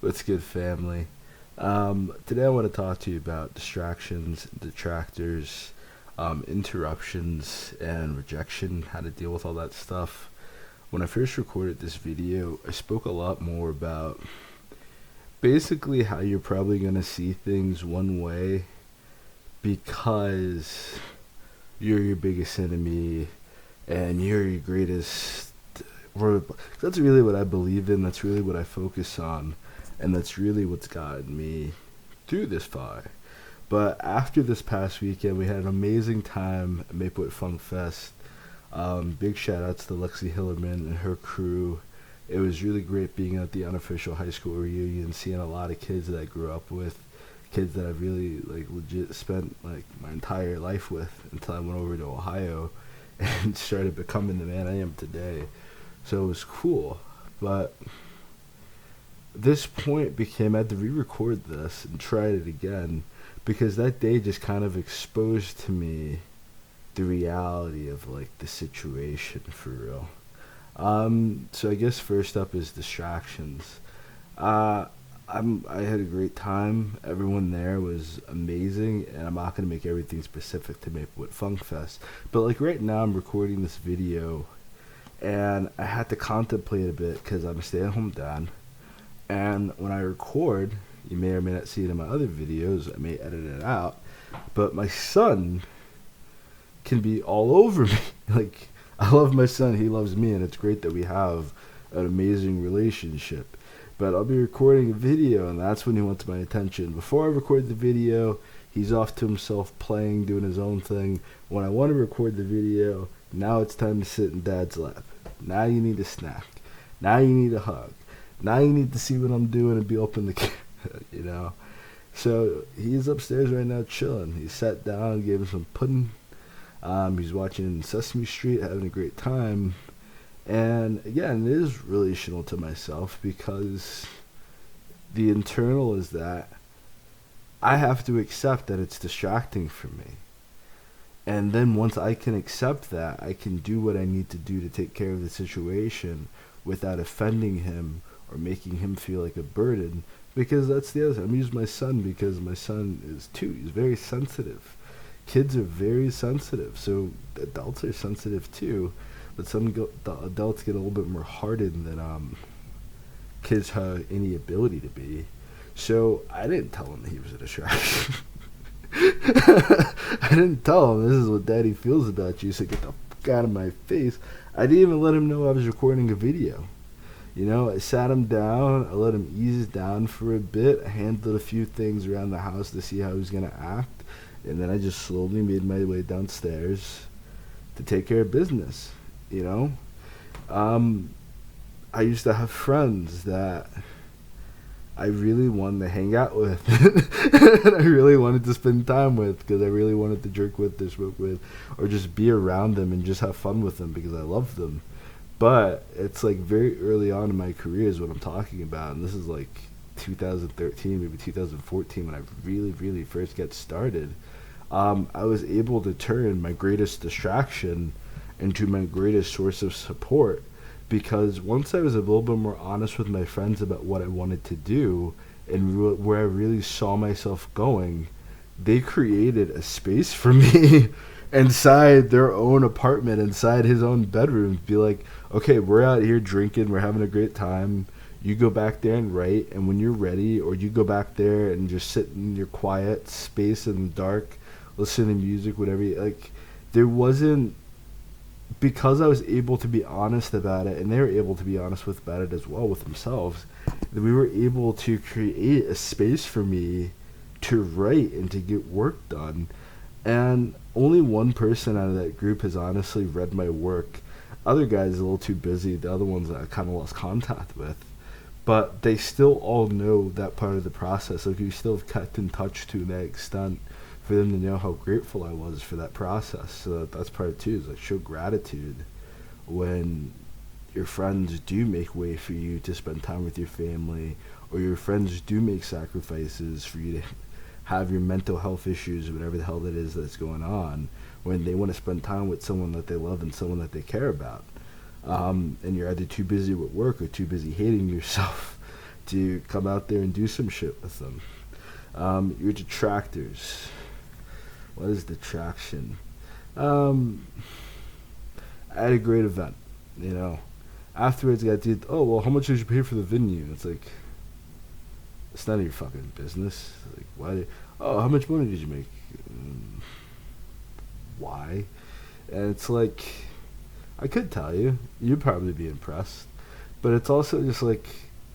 What's good, family? Today I want to talk to you about distractions, detractors, interruptions, and rejection, how to deal with all that stuff. When I first recorded this video, I spoke a lot more about basically how you're probably going to see things one way because you're your biggest enemy and you're your greatest. That's really what I believe in, that's really what I focus on, and that's really what's gotten me through this far. But after this past weekend, we had an amazing time at Maplewood Funk Fest. Big shout outs to Lexi Hillerman and her crew. It was really great being at the unofficial high school reunion, seeing a lot of kids that I grew up with, kids that I've really legit spent my entire life with until I went over to Ohio and started becoming the man I am today. So it was cool, but this point became I had to re-record this and try it again because that day just kind of exposed to me the reality of the situation for real. So I guess first up is distractions. Uh, I had a great time. Everyone there was amazing, and I'm not gonna make everything specific to Maplewood Funk Fest. But right now, I'm recording this video, and I had to contemplate a bit because I'm a stay-at-home dad. And when I record, you may or may not see it in my other videos. I may edit it out, but my son can be all over me. I love my son, he loves me, and it's great that we have an amazing relationship. But I'll be recording a video, and that's when he wants my attention. Before I record the video, he's off to himself playing, doing his own thing. When I want to record the video, now it's time to sit in dad's lap. Now you need a snack. Now you need a hug. Now you need to see what I'm doing and be open the camera. So he's upstairs right now chilling. He sat down, gave him some pudding. He's watching Sesame Street, having a great time. And again, it is relational to myself because the internal is that I have to accept that it's distracting for me. And then once I can accept that, I can do what I need to do to take care of the situation without offending him or making him feel like a burden. Because that's the other thing. I'm using my son because my son is 2. He's very sensitive. Kids are very sensitive. So adults are sensitive too. But adults get a little bit more hardened than kids have any ability to be. So I didn't tell him that he was a distraction. I didn't tell him this is what daddy feels about you, so get the fuck out of my face. I didn't even let him know I was recording a video. I sat him down, I let him ease down for a bit, I handled a few things around the house to see how he was going to act, and then I just slowly made my way downstairs to take care of business. I used to have friends that I really wanted to hang out with and I really wanted to spend time with because I really wanted to drink with, to smoke with, or just be around them and just have fun with them because I love them. But it's very early on in my career is what I'm talking about, and this is 2013, maybe 2014 when I really, really first get started. I was able to turn my greatest distraction into my greatest source of support because once I was a little bit more honest with my friends about what I wanted to do and where I really saw myself going, they created a space for me inside their own apartment, inside his own bedroom. Be like, okay, we're out here drinking, we're having a great time. You go back there and write, and when you're ready, or you go back there and just sit in your quiet space in the dark, listen to music, whatever. There wasn't, because I was able to be honest about it, and they were able to be honest about it as well with themselves, that we were able to create a space for me to write and to get work done. And only one person out of that group has honestly read my work. Other guys are a little too busy. The other ones I kind of lost contact with. But they still all know that part of the process. We still have kept in touch to that extent for them to know how grateful I was for that process. So that's part 2 is show gratitude when your friends do make way for you to spend time with your family, or your friends do make sacrifices for you to have your mental health issues, whatever the hell that is that's going on, when they want to spend time with someone that they love and someone that they care about. And you're either too busy with work or too busy hating yourself to come out there and do some shit with them. Your detractors. What is detraction? I had a great event, you know. Afterwards, I got to, oh, well, how much did you pay for the venue? It's like, it's none of your fucking business. Like, why? Oh, how much money did you make? Why? And it's like, I could tell you. You'd probably be impressed. But it's also just like,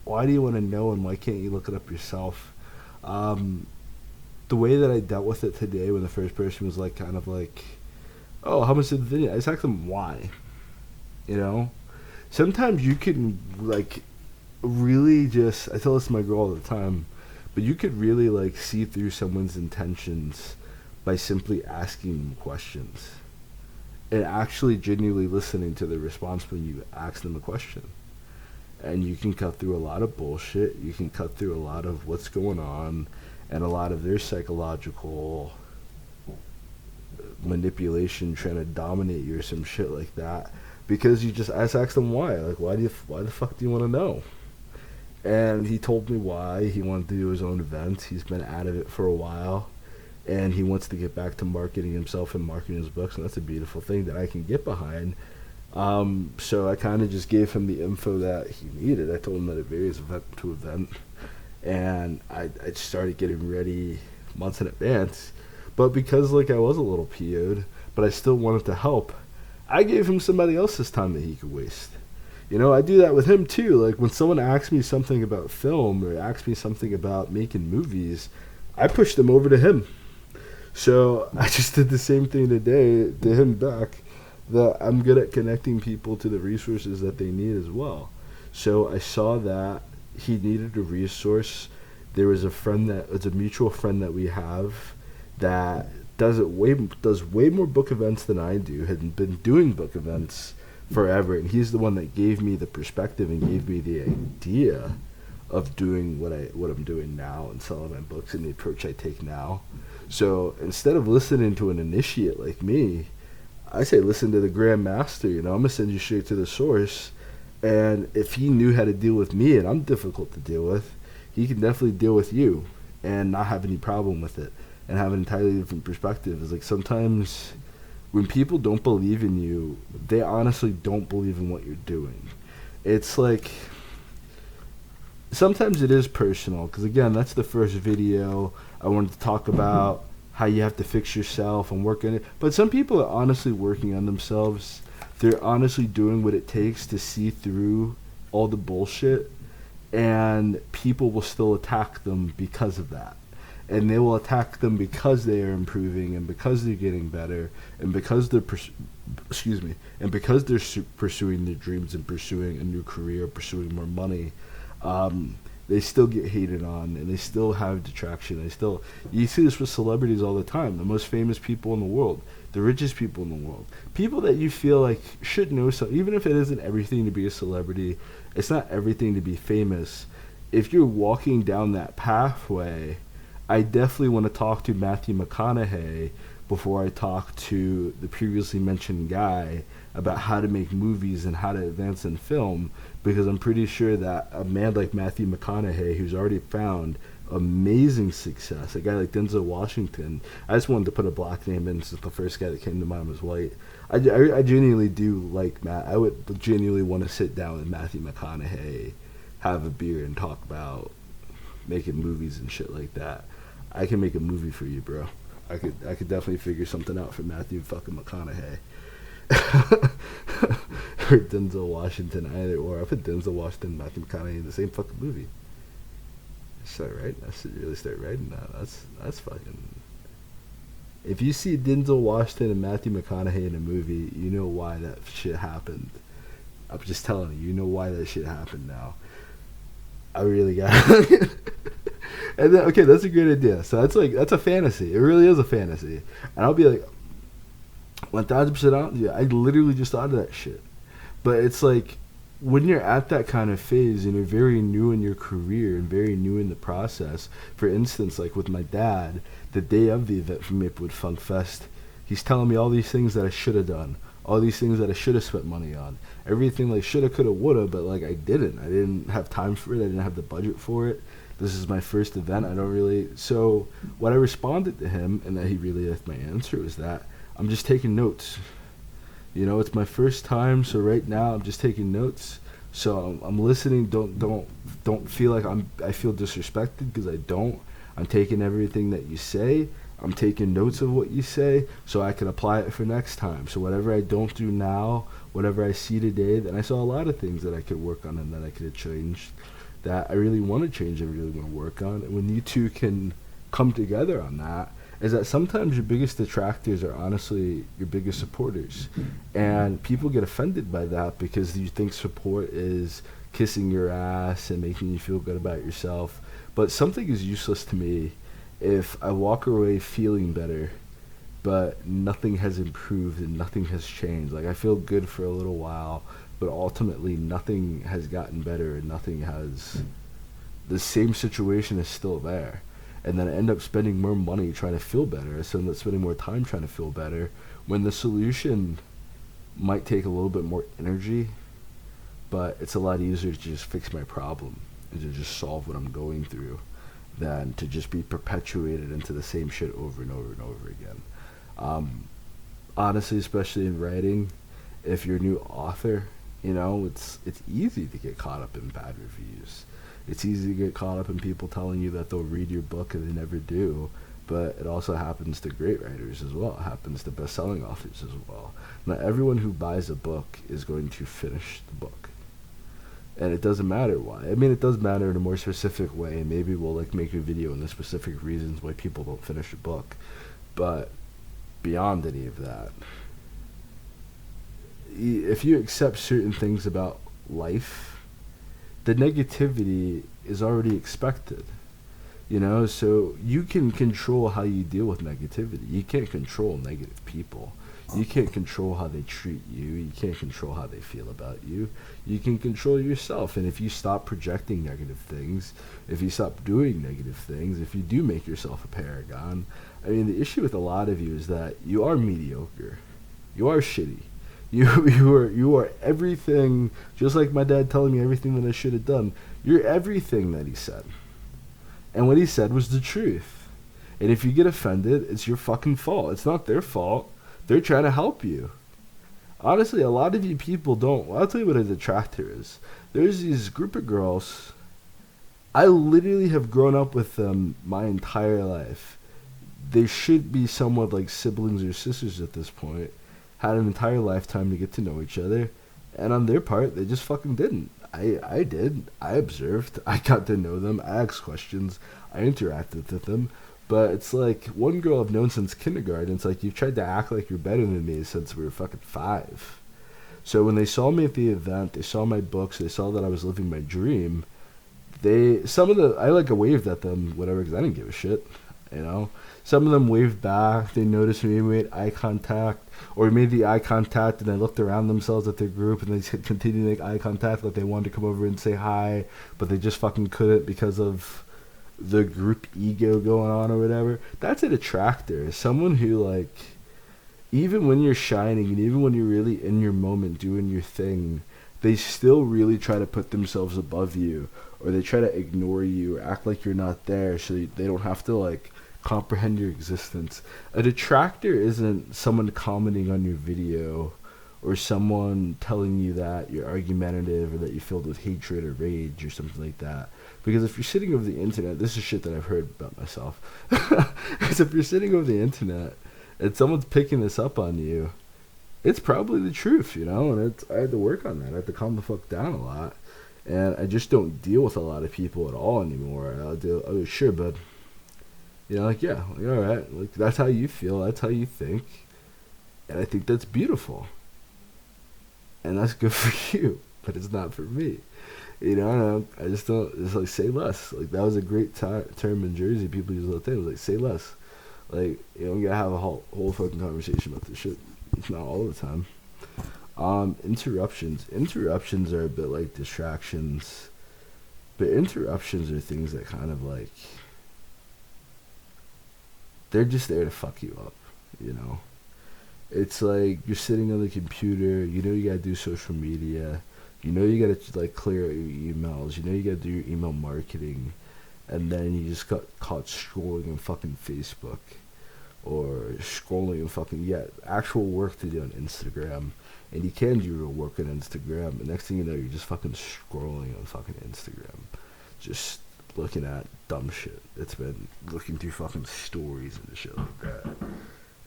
why do you want to know and why can't you look it up yourself? The way that I dealt with it today when the first person was like, kind of like, oh, how much did the video? I just asked them why. You know? Sometimes you can, like, really just, I tell this to my girl all the time, but you could really, like, see through someone's intentions by simply asking them questions and actually genuinely listening to their response when you ask them a question. And you can cut through a lot of bullshit. You can cut through a lot of what's going on and a lot of their psychological manipulation trying to dominate you or some shit like that, because you just ask them why. Like, why the fuck do you want to know? And he told me why he wanted to do his own event. He's been out of it for a while, and he wants to get back to marketing himself and marketing his books, and that's a beautiful thing that I can get behind. So I kind of just gave him the info that he needed. I told him that it varies event to event, and I started getting ready months in advance. But because, like, I was a little PO'd, but I still wanted to help, I gave him somebody else's time that he could waste. You know, I do that with him too. Like, when someone asks me something about film or asks me something about making movies, I push them over to him. So I just did the same thing today to him back, that I'm good at connecting people to the resources that they need as well. So I saw that he needed a resource. There was it's a mutual friend that we have that does way more book events than I do, had been doing book events forever, and he's the one that gave me the perspective and gave me the idea of doing what I'm doing now and selling my books and the approach I take now. So instead of listening to an initiate like me, I say listen to the Grand Master. You know, I'm gonna send you straight to the source, and if he knew how to deal with me and I'm difficult to deal with, he can definitely deal with you and not have any problem with it and have an entirely different perspective. It's like sometimes when people don't believe in you, they honestly don't believe in what you're doing. It's like, sometimes it is personal, because again, that's the first video. I wanted to talk about how you have to fix yourself and work on it. But some people are honestly working on themselves. They're honestly doing what it takes to see through all the bullshit, and people will still attack them because of that. And they will attack them because they are improving and because they're getting better and because they're pursuing their dreams and pursuing a new career, pursuing more money. They still get hated on, and they still have detraction. You see this with celebrities all the time. The most famous people in the world, the richest people in the world, people that you feel like should know something, even if it isn't everything to be a celebrity, it's not everything to be famous. If you're walking down that pathway, I definitely want to talk to Matthew McConaughey before I talk to the previously mentioned guy about how to make movies and how to advance in film, because I'm pretty sure that a man like Matthew McConaughey, who's already found amazing success, a guy like Denzel Washington, I just wanted to put a black name in since the first guy that came to mind was white. I genuinely do like Matt. I would genuinely want to sit down with Matthew McConaughey, have a beer, and talk about making movies and shit like that. I can make a movie for you, bro. I could definitely figure something out for Matthew fucking McConaughey. Or Denzel Washington, either or. I put Denzel Washington and Matthew McConaughey in the same fucking movie. I should really start writing that. That's fucking. If you see Denzel Washington and Matthew McConaughey in a movie, you know why that shit happened. I'm just telling you know why that shit happened now. I really got it. And then, okay, that's a great idea. So that's a fantasy. It really is a fantasy. And I'll be like, 1,000% out. Yeah, I literally just thought of that shit. But it's like, when you're at that kind of phase and you're very new in your career and very new in the process, for instance, like with my dad, the day of the event from Maplewood Funk Fest, he's telling me all these things that I should have done, all these things that I should have spent money on, everything like shoulda, coulda, woulda, but like I didn't have time for it, I didn't have the budget for it. This is my first event. I don't really. So what I responded to him, and that he really liked my answer, was that I'm just taking notes. It's my first time, so right now I'm just taking notes. So I'm listening. Don't feel like I feel disrespected, because I don't. I'm taking everything that you say. I'm taking notes of what you say, so I can apply it for next time. So whatever I don't do now, whatever I see today, then I saw a lot of things that I could work on and that I could have changed, that I really want to change and really want to work on. And when you two can come together on that, is that sometimes your biggest detractors are honestly your biggest supporters. And people get offended by that because you think support is kissing your ass and making you feel good about yourself. But something is useless to me if I walk away feeling better, but nothing has improved and nothing has changed. Like, I feel good for a little while, but ultimately nothing has gotten better and the same situation is still there. And then I end up spending more money trying to feel better. I end up spending more time trying to feel better, when the solution might take a little bit more energy, but it's a lot easier to just fix my problem and to just solve what I'm going through than to just be perpetuated into the same shit over and over and over again. Honestly, especially in writing, if you're a new author, it's easy to get caught up in bad reviews. It's easy to get caught up in people telling you that they'll read your book and they never do. But it also happens to great writers as well. It happens to best-selling authors as well. Not everyone who buys a book is going to finish the book. And it doesn't matter why. I mean, it does matter in a more specific way. Maybe we'll make a video on the specific reasons why people don't finish a book. But beyond any of that, if you accept certain things about life, the negativity is already expected. So you can control how you deal with negativity. You can't control negative people. You can't control how they treat you. You can't control how they feel about you. You can control yourself. And if you stop projecting negative things, if you stop doing negative things, if you do make yourself a paragon, I mean, the issue with a lot of you is that you are mediocre. You are shitty. You are everything, just like my dad telling me everything that I should have done. You're everything that he said. And what he said was the truth. And if you get offended, it's your fucking fault. It's not their fault. They're trying to help you. Honestly, a lot of you people don't. Well, I'll tell you what a detractor is. There's these group of girls. I literally have grown up with them my entire life. They should be somewhat like siblings or sisters at this point. Had an entire lifetime to get to know each other. And on their part, they just fucking didn't. I did. I observed. I got to know them. I asked questions. I interacted with them. But it's like, one girl I've known since kindergarten. It's like, you've tried to act like you're better than me since we were fucking 5. So when they saw me at the event, they saw my books, they saw that I was living my dream. I waved at them, whatever, because I didn't give a shit. Some of them waved back. They noticed me, made eye contact, or made the eye contact, and they looked around themselves at their group, and they continued to make eye contact, like they wanted to come over and say hi, but they just fucking couldn't because of the group ego going on or whatever. That's a detractor. Someone who, even when you're shining and even when you're really in your moment doing your thing, they still really try to put themselves above you, or they try to ignore you or act like you're not there so they don't have to comprehend your existence. A detractor isn't someone commenting on your video or someone telling you that you're argumentative or that you're filled with hatred or rage or something like that. Because if you're sitting over the internet, this is shit that I've heard about myself. Because if you're sitting over the internet and someone's picking this up on you, it's probably the truth, and I had to work on that. I had to calm the fuck down a lot. And I just don't deal with a lot of people at all anymore. Oh, sure, bud. Yeah, alright. That's how you feel. That's how you think. And I think that's beautiful. And that's good for you. But it's not for me. I just don't. It's say less. That was a great term in Jersey. People use all the time. It was say less. You don't gotta have a whole fucking conversation about this shit. It's not all the time. Interruptions. Interruptions are a bit like distractions. But interruptions are things that kind of they're just there to fuck you up, It's like you're sitting on the computer, you know you gotta do social media, you know you gotta like clear out your emails, you know you gotta do your email marketing, and then you just got caught scrolling on fucking Facebook or scrolling on fucking actual work to do on Instagram, and you can do real work on Instagram, and next thing you know you're just fucking scrolling on fucking Instagram, just looking at dumb shit. It's been looking through fucking stories and shit like that,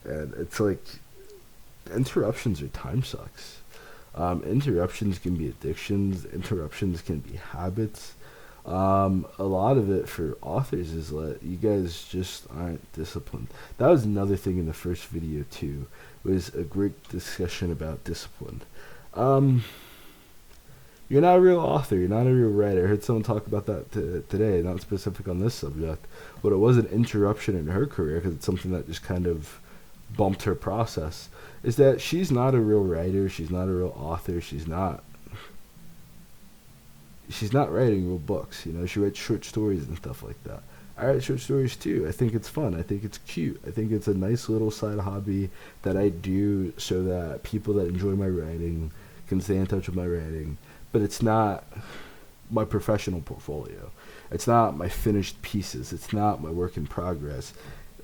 and it's like interruptions are time sucks. Interruptions can be addictions. Interruptions can be habits. A lot of it for authors is that you guys just aren't disciplined. That was another thing in the first video too. Was a great discussion about discipline. You're not a real author. You're not a real writer. I heard someone talk about that today, not specific on this subject, but it was an interruption in her career because it's something that just kind of bumped her process. Is that she's not a real writer. She's not a real author. She's not writing real books. You know, she writes short stories and stuff like that. I write short stories too. I think it's fun. I think it's cute. I think it's a nice little side hobby that I do so that people that enjoy my writing can stay in touch with my writing. But it's not my professional portfolio. It's not my finished pieces. It's not my work in progress.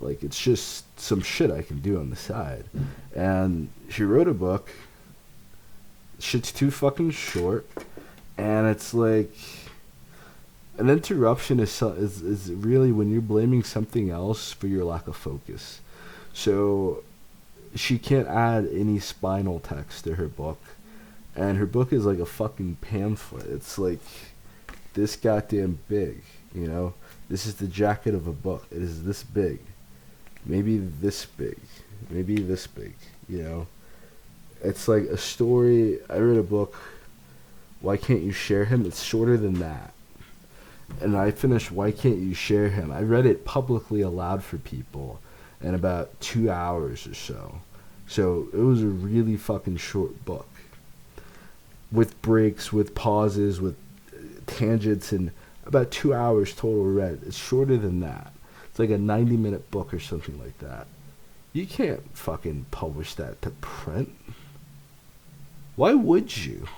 Like, it's just some shit I can do on the side. And she wrote a book. Shit's too fucking short. And it's like, an interruption is really when you're blaming something else for your lack of focus. So she can't add any spinal text to her book. And her book is like a fucking pamphlet. It's like this goddamn big, you know? This is the jacket of a book. It is this big. Maybe this big. Maybe this big, you know? It's like a story. I read a book, Why Can't You Share Him? It's shorter than that. And I finished Why Can't You Share Him? I read it publicly aloud for people in about 2 hours or so. So it was a really fucking short book. With breaks, with pauses, with tangents, and about 2 hours total read. It's shorter than that. It's like a 90-minute book or something like that. You can't fucking publish that to print. Why would you?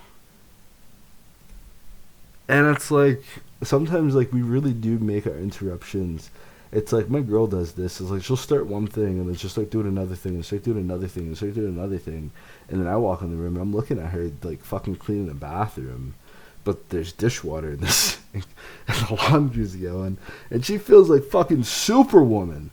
And it's like, sometimes like we really do make our interruptions. It's like my girl does this. It's like she'll start one thing and then she'll start doing another thing and start doing another thing and start doing another thing. And then I walk in the room and I'm looking at her like fucking cleaning the bathroom. But there's dishwater in the sink and the laundry's going. And she feels like fucking Superwoman.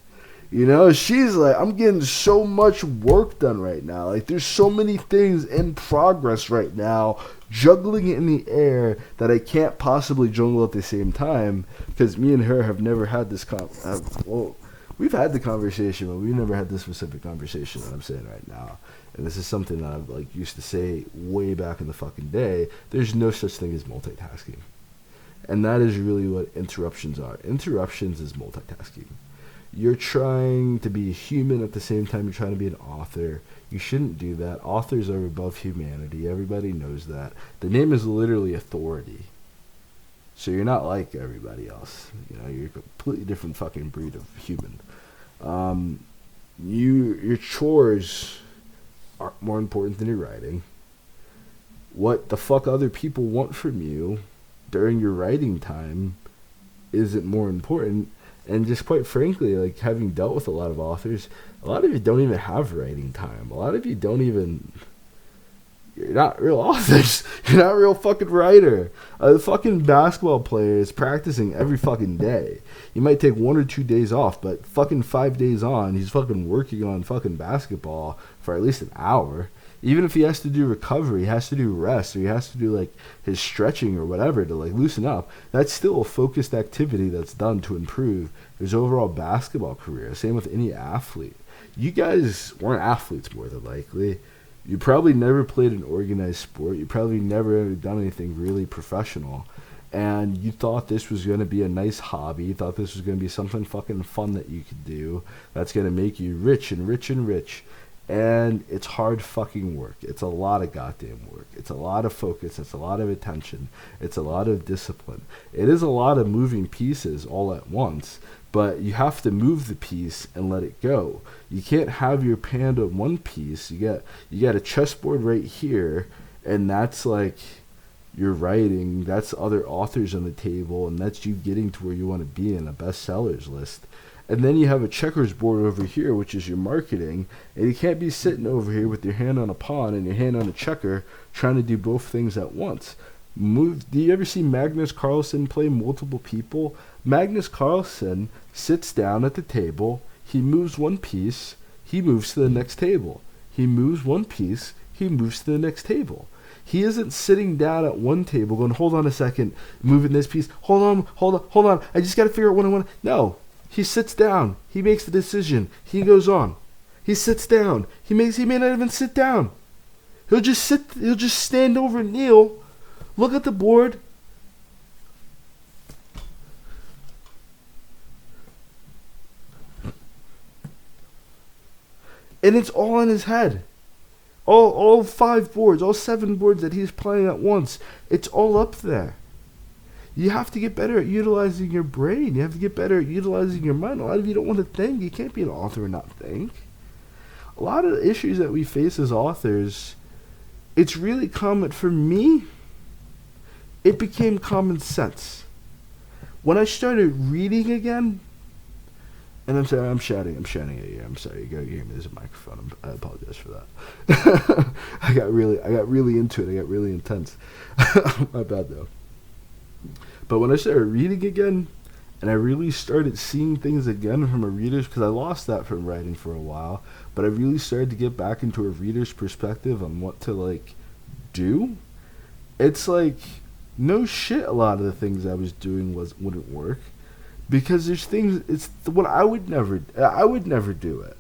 You know, she's like, I'm getting so much work done right now. Like, there's so many things in progress right now, juggling in the air that I can't possibly juggle at the same time. Because me and her have never had this well, we've had the conversation, but we've never had this specific conversation that I'm saying right now. And this is something that I've like used to say way back in the fucking day. There's no such thing as multitasking. And that is really what interruptions are. Interruptions is multitasking. You're trying to be a human at the same time you're trying to be an author. You shouldn't do that. Authors are above humanity. Everybody knows that. The name is literally authority. So you're not like everybody else. You know, you're a completely different fucking breed of human. Your chores are more important than your writing. What the fuck other people want from you during your writing time isn't more important. And just quite frankly, like having dealt with a lot of authors, a lot of you don't even have writing time. A lot of you don't even, you're not real authors. You're not a real fucking writer. The fucking basketball player is practicing every fucking day. You might take 1 or 2 days off, but fucking 5 days on, he's fucking working on fucking basketball for at least an hour. Even if he has to do recovery, he has to do rest, or he has to do like his stretching or whatever to like loosen up, that's still a focused activity that's done to improve his overall basketball career. Same with any athlete. You guys weren't athletes more than likely. You probably never played an organized sport. You probably never done anything really professional. And you thought this was going to be a nice hobby. You thought this was going to be something fucking fun that you could do that's going to make you rich and rich and rich. And it's hard fucking work. It's a lot of goddamn work. It's a lot of focus. It's a lot of attention. It's a lot of discipline. It is a lot of moving pieces all at once, but you have to move the piece and let it go. You can't have your hand on one piece. You got a chessboard right here, and that's like your writing. That's other authors on the table, and that's you getting to where you want to be in a bestsellers list. And then you have a checkers board over here, which is your marketing. And you can't be sitting over here with your hand on a pawn and your hand on a checker trying to do both things at once. Do you ever see Magnus Carlsen play multiple people? Magnus Carlsen sits down at the table. He moves one piece. He moves to the next table. He moves one piece. He moves to the next table. He isn't sitting down at one table going, hold on a second, moving this piece. Hold on. I just got to figure out what I want. No. He sits down. He makes the decision. He goes on. He sits down. He may not even sit down. He'll just stand over and kneel, look at the board. And it's all in his head. All 5 boards, all 7 boards that he's playing at once. It's all up there. You have to get better at utilizing your brain. You have to get better at utilizing your mind. A lot of you don't want to think. You can't be an author and not think. A lot of the issues that we face as authors, it's really common. For me, it became common sense. When I started reading again, and I'm sorry, I'm shouting at you. I'm sorry, you gotta hear me. There's a microphone. I apologize for that. I got really into it. I got really intense. My bad though. But when I started reading again, and I really started seeing things again from a reader's, because I lost that from writing for a while, but I really started to get back into a reader's perspective on what to do. It's like, no shit, a lot of the things I was doing wouldn't work, because there's things, it's what I would never do it.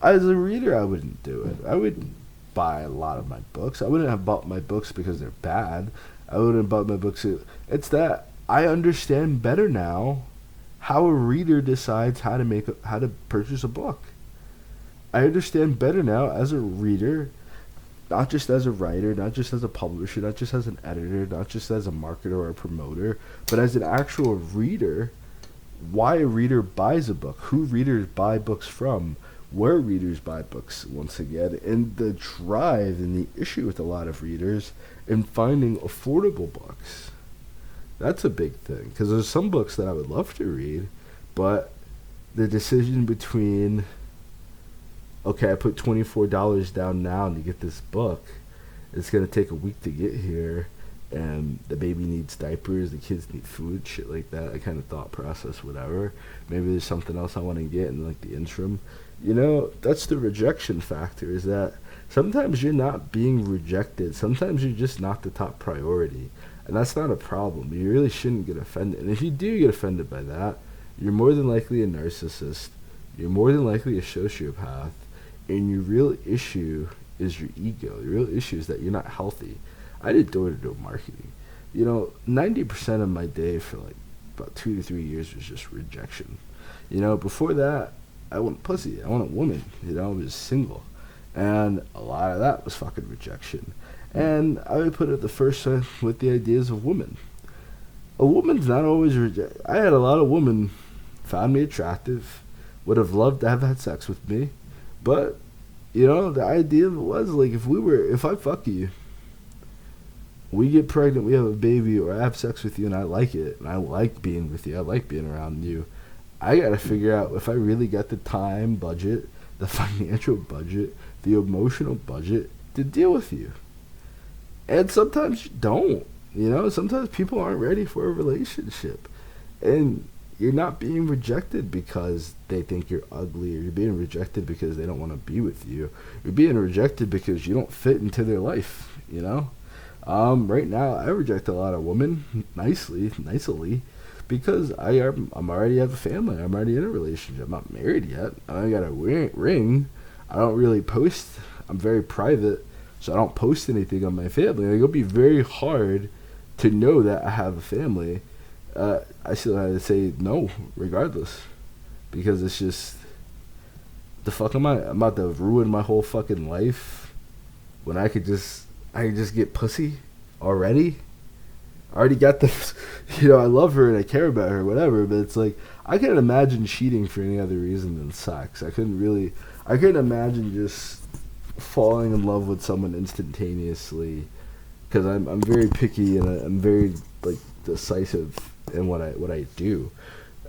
As a reader, I wouldn't do it. I wouldn't buy a lot of my books. I wouldn't have bought my books because they're bad. I wouldn't have bought my books. It's that I understand better now how a reader decides how to purchase a book. I understand better now as a reader, not just as a writer, not just as a publisher, not just as an editor, not just as a marketer or a promoter, but as an actual reader, why a reader buys a book, who readers buy books from, where readers buy books once again, and the drive and the issue with a lot of readers in finding affordable books. That's a big thing, because there's some books that I would love to read, but the decision between, okay, I put $24 down now to get this book, it's going to take a week to get here, and the baby needs diapers, the kids need food, shit like that, that kind of thought process, whatever. Maybe there's something else I want to get in the interim. That's the rejection factor, is that sometimes you're not being rejected. Sometimes you're just not the top priority. And that's not a problem. You really shouldn't get offended. And if you do get offended by that, you're more than likely a narcissist. You're more than likely a sociopath. And your real issue is your ego. The real issue is that you're not healthy. I did door-to-door marketing. 90% of my day for about 2 to 3 years was just rejection. Before that, I wanted pussy. I wanted women. I was single. And a lot of that was fucking rejection. And I would put it the first time with the ideas of women. A woman's not always rejected. I had a lot of women found me attractive, would have loved to have had sex with me. But, the idea of it was, if I fuck you, we get pregnant, we have a baby, or I have sex with you and I like it, and I like being with you, I like being around you, I gotta figure out if I really got the time budget, the financial budget, the emotional budget to deal with you. And sometimes you don't. Sometimes people aren't ready for a relationship. And you're not being rejected because they think you're ugly, or you're being rejected because they don't want to be with you. You're being rejected because you don't fit into their life, Right now, I reject a lot of women nicely, because I'm already have a family. I'm already in a relationship. I'm not married yet. I ain't got a ring. I don't really post. I'm very private, so I don't post anything on my family. It'll be very hard to know that I have a family. I still have to say no, regardless, because it's The fuck am I? I'm about to ruin my whole fucking life when I could just get pussy already. I already got the, I love her and I care about her, whatever. But it's like I couldn't imagine cheating for any other reason than sex. I couldn't imagine just falling in love with someone instantaneously because I'm very picky and I'm very like decisive in what I do.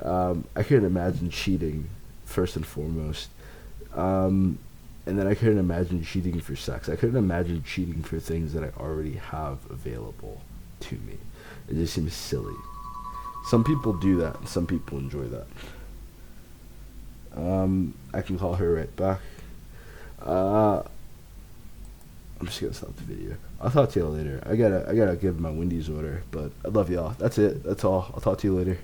I couldn't imagine cheating first and foremost. And then I couldn't imagine cheating for sex. I couldn't imagine cheating for things that I already have available to me. It just seems silly. Some people do that, and some people enjoy that. I can call her right back. I'm just gonna stop the video. I'll talk to y'all later. I gotta give my Wendy's order, but I love y'all. That's it. That's all. I'll talk to you later.